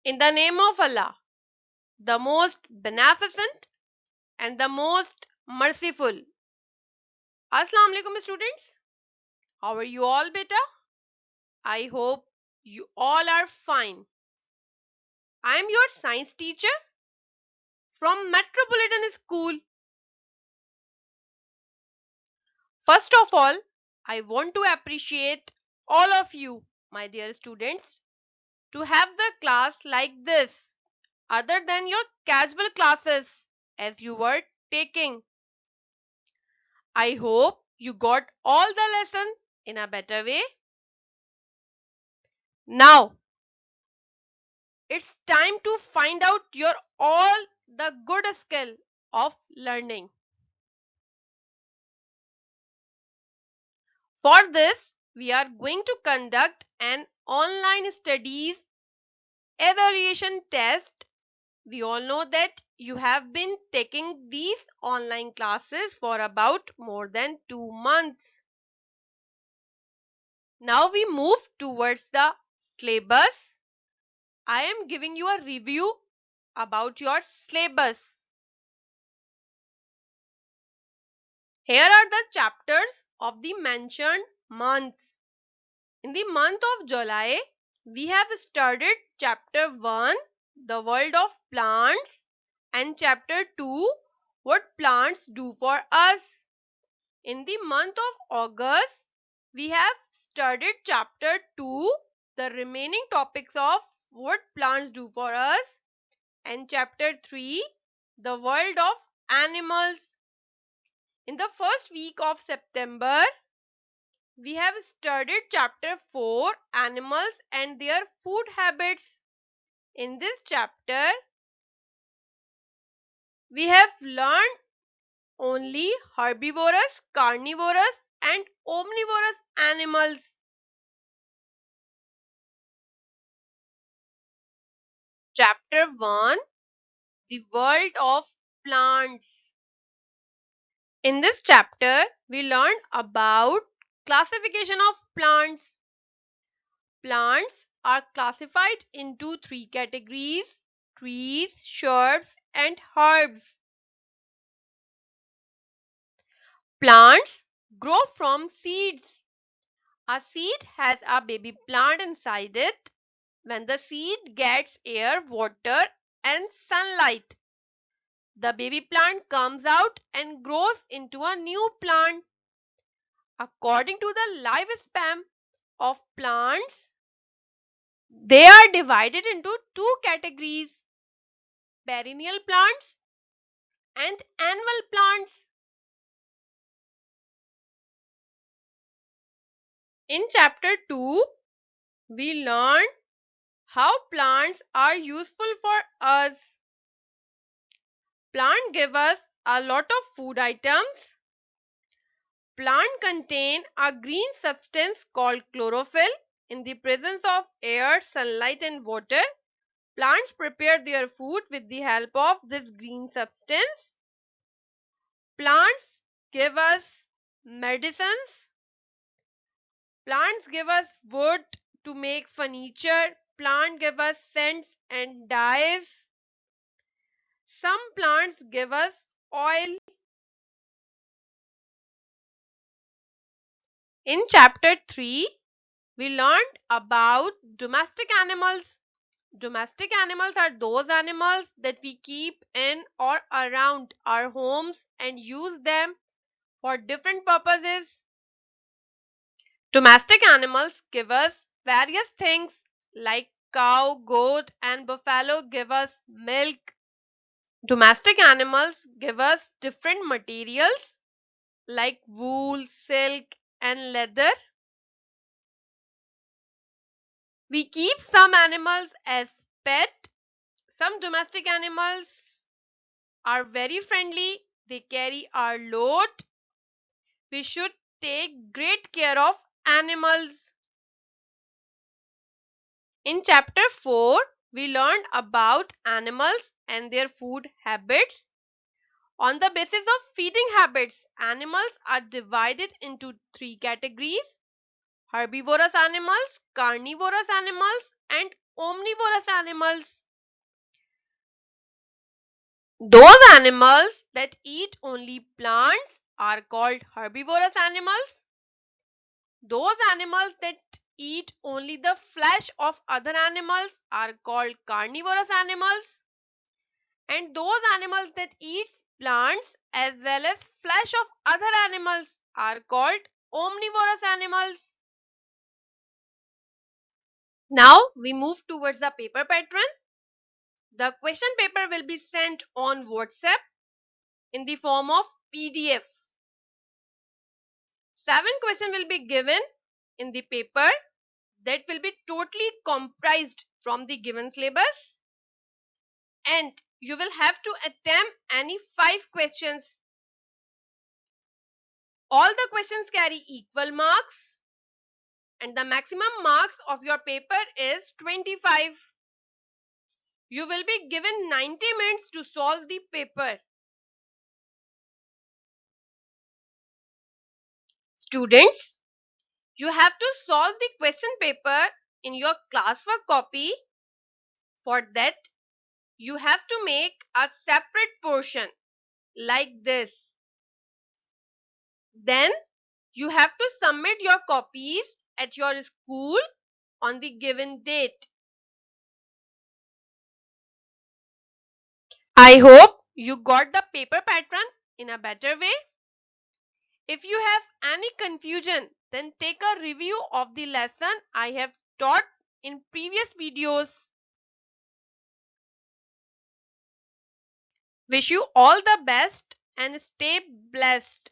In the name of Allah, the most beneficent and the most merciful. Assalamu alaikum students. How are you all beta? I hope you all are fine. I am your science teacher from Metropolitan School. First of all, I want to appreciate all of you, my dear students, to have the class like this other than your casual classes as you were taking. I hope you got all the lesson in a better way. Now, it's time to find out your all the good skill of learning. For this, we are going to conduct an online studies evaluation test. We all know that you have been taking these online classes for about more than 2 months. Now we move towards the syllabus. I am giving you a review about your syllabus. Here are the chapters of the mentioned months. In the month of July, we have started chapter 1, the world of plants, and chapter 2, what plants do for us. In the month of August, we have studied chapter 2, the remaining topics of what plants do for us, and chapter 3, the world of animals. In the first week of September, we have studied chapter 4, animals and their food habits. In this chapter, we have learned only herbivorous, carnivorous and omnivorous animals. Chapter 1, the world of plants. In this chapter, we learned about classification of plants. Plants are classified into three categories: trees, shrubs, and herbs. Plants grow from seeds. A seed has a baby plant inside it. When the seed gets air, water, and sunlight, the baby plant comes out and grows into a new plant. According to the lifespan of plants, they are divided into two categories: perennial plants and annual plants. In chapter 2, we learn how plants are useful for us. Plants give us a lot of food items. Plants contain a green substance called chlorophyll. In the presence of air, sunlight and water, plants prepare their food with the help of this green substance. Plants give us medicines. Plants give us wood to make furniture. Plants give us scents and dyes. Some plants give us oil. In chapter 3, we learned about domestic animals. Domestic animals are those animals that we keep in or around our homes and use them for different purposes. Domestic animals give us various things like cow, goat, and buffalo give us milk. Domestic animals give us different materials like wool, silk, and leather. We keep some animals as pet. Some domestic animals are very friendly. They carry our load. We should take great care of animals. In chapter 4, we learned about animals and their food habits. On the basis of feeding habits, animals are divided into three categories: herbivorous animals, carnivorous animals, and omnivorous animals. Those animals that eat only plants are called herbivorous animals. Those animals that eat only the flesh of other animals are called carnivorous animals. And those animals that eat plants as well as flesh of other animals are called omnivorous animals. Now we move towards the paper pattern. The question paper will be sent on WhatsApp in the form of PDF. 7 questions will be given in the paper that will be totally comprised from the given syllabus, and you will have to attempt any 5 questions. All the questions carry equal marks and the maximum marks of your paper is 25. You will be given 90 minutes to solve the paper. Students, you have to solve the question paper in your classwork copy. For that, you have to make a separate portion like this. Then you have to submit your copies at your school on the given date. I hope you got the paper pattern in a better way. If you have any confusion, then take a review of the lesson I have taught in previous videos. Wish you all the best and stay blessed.